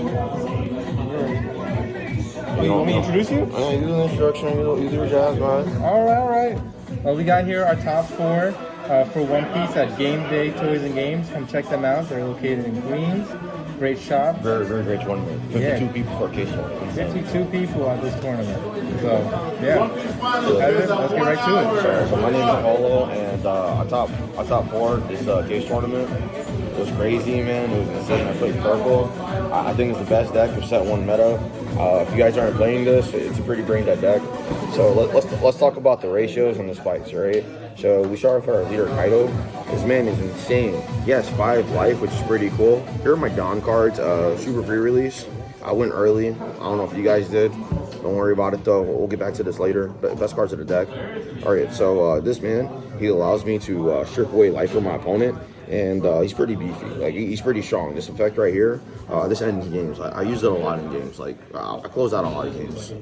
You want me to introduce you? You do the introduction, you do your jazz, man. All right, all right. Well, we got here our top four for One Piece at Game Day Toys and Games. Come check them out. They're located in Queens. Great shop. Very, very great tournament. 52 people for a case. 52 people at this tournament. So, yeah. Let's get right to it. So my name is Apollo, and I top four this case tournament. It was crazy, man. It was insane. I played purple. I think it's the best deck of set one meta. If you guys aren't playing this, it's a pretty brain dead deck. So let's talk about the ratios and the spikes, right? So we start with our leader Kaido. This man is insane. He has 5 life, which is pretty cool. Here are my Dawn cards, super pre-release. I went early. I don't know if you guys did. Don't worry about it though. We'll get back to this later. But best cards of the deck. All right, so this man, he allows me to strip away life from my opponent. And he's pretty beefy. Like he's pretty strong. This effect right here, this ends games. I use it a lot in games. Like I close out a lot of games.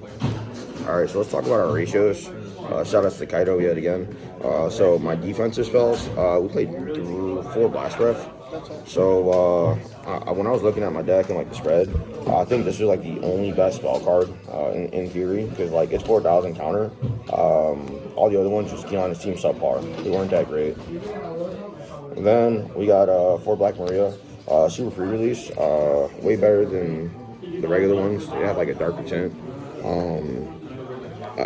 All right, so let's talk about our ratios. Shout out to Kaido yet again. So my defensive spells, we played through 4 blast breath. So when I was looking at my deck and like the spread, I think this was like the only best spell card in theory, because like it's 4,000 counter. All the other ones just on his team subpar. They weren't that great. And then we got 4 Black Maria, super free release, way better than the regular ones. They have like a darker tint.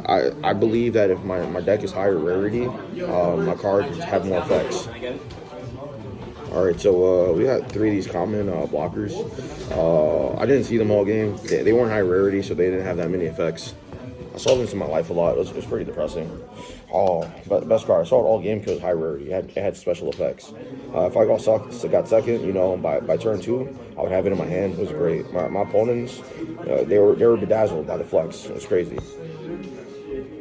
I believe that if my deck is higher rarity, my cards have more effects. Alright, so we got 3 of these common blockers. I didn't see them all game. They weren't high rarity, so they didn't have that many effects. I saw this in my life a lot. It was pretty depressing. But best card. I saw it all game because it was high rarity. It had special effects. If I got second, you know, by turn 2, I would have it in my hand. It was great. My opponents, they were bedazzled by the flex. It was crazy.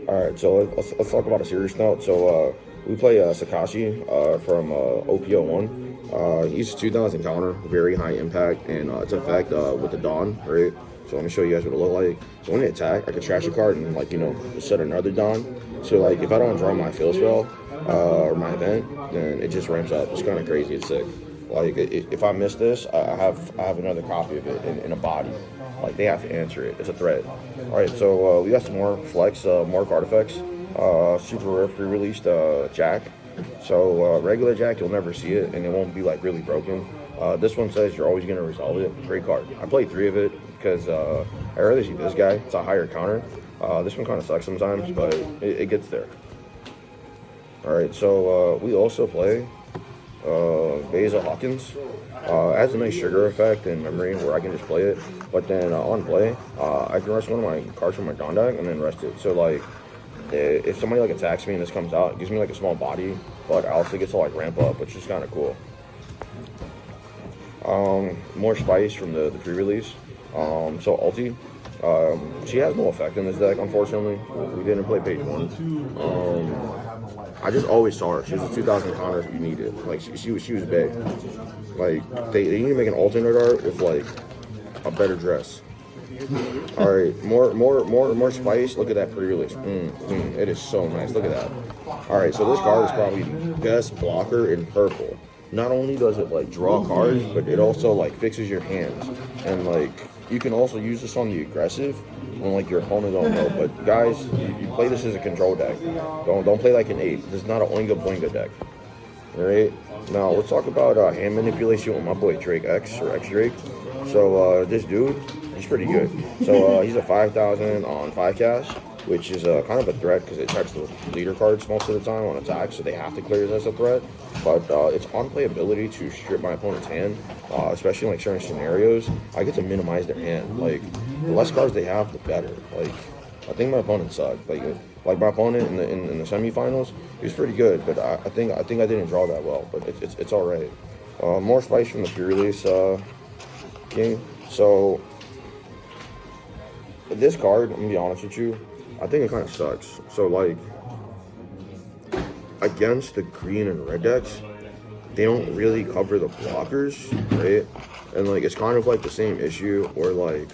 All right, so let's talk about a serious note. So we play Sakashi from OPO1. He's 2,000 counter, very high impact, and it's effect with the Dawn, right? So let me show you guys what it look like. So when they attack, I can trash a card and like, you know, set another Dawn. So like if I don't draw my field spell or my event, then it just ramps up. It's kind of crazy. It's sick. Like if I miss this, I have another copy of it in a body. Like they have to answer it. It's a threat. All right, so we got some more flex, more card effects. Super rare pre-released Jack. So regular Jack, you'll never see it, and it won't be like really broken. This one says you're always gonna resolve it. Great card. I played 3 of it because I rather see this guy. It's a higher counter. This one kind of sucks sometimes, but it gets there. All right, so we also play Beza Hawkins. It has a nice sugar effect and memory where I can just play it, but then on play, I can rest one of my cards from my Dawn deck and then rest it. So like, if somebody like attacks me and this comes out, it gives me like a small body, but I also get to like ramp up, which is kind of cool. More spice from the pre-release. So Ulti, she has no effect in this deck, unfortunately. We didn't play page 1. I just always saw her. She was a 2,000 counter if you need it. Like she was big. Like they need to make an alternate art with like a better dress. All right, more spice. Look at that pre-release. It is so nice. Look at that. All right, so this card is probably the best blocker in purple. Not only does it like draw cards, but it also like fixes your hands, and like you can also use this on the aggressive when like your opponent don't know. But guys, you play this as a control deck. Don't play like an 8. This is not an Oinga Boinga deck. All right. Now let's talk about hand manipulation with my boy Drake X or X Drake. So this dude, he's pretty good. So he's a 5,000 on 5 cast, which is kind of a threat because it checks the leader cards most of the time on attack, so they have to clear this as a threat. But its on-play ability to strip my opponent's hand, especially in like certain scenarios, I get to minimize their hand. Like the less cards they have, the better. Like I think my opponent sucked. Like my opponent in the semifinals, he was pretty good, but I think I didn't draw that well. But it's all right. More spice from the pre-release game. So this card, I'm gonna be honest with you, I think it kind of sucks. So like against the green and red decks, they don't really cover the blockers, right? And like it's kind of like the same issue where like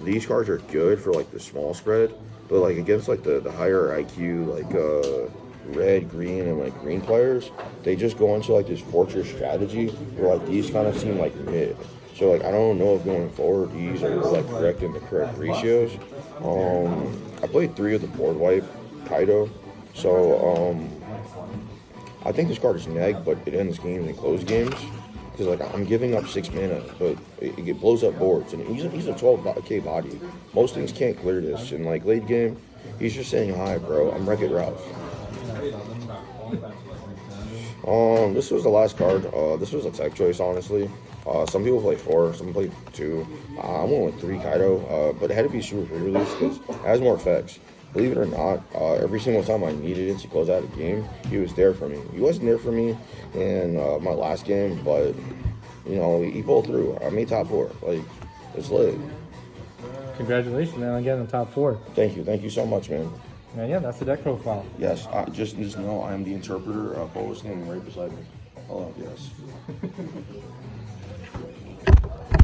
these cards are good for like the small spread, but like against like the higher IQ like red, green, and like green players, they just go into like this fortress strategy where like these kind of seem like mid. So like I don't know if going forward these are like correct in the correct ratios. I played 3 of the board wipe kaido, so I think this card is neg, but it ends games and close games. Because like I'm giving up 6 mana, but it blows up boards, and he's a 12k body. Most things can't clear this, and like late game, he's just saying hi, bro. I'm Wreck-It Ralph. This was the last card. This was a tech choice, honestly. Some people play 4, some play 2. I went with 3 kaido, but it had to be super pre-release because it has more effects. Believe it or not, every single time I needed it to close out a game, he was there for me. He wasn't there for me in my last game, but you know he pulled through. I made top 4. Like it's lit. Congratulations, man, on getting the top 4. Thank you so much, man. And yeah, that's the deck profile. Yes, just know I am the interpreter. Bo is standing right beside me. Hello, yes.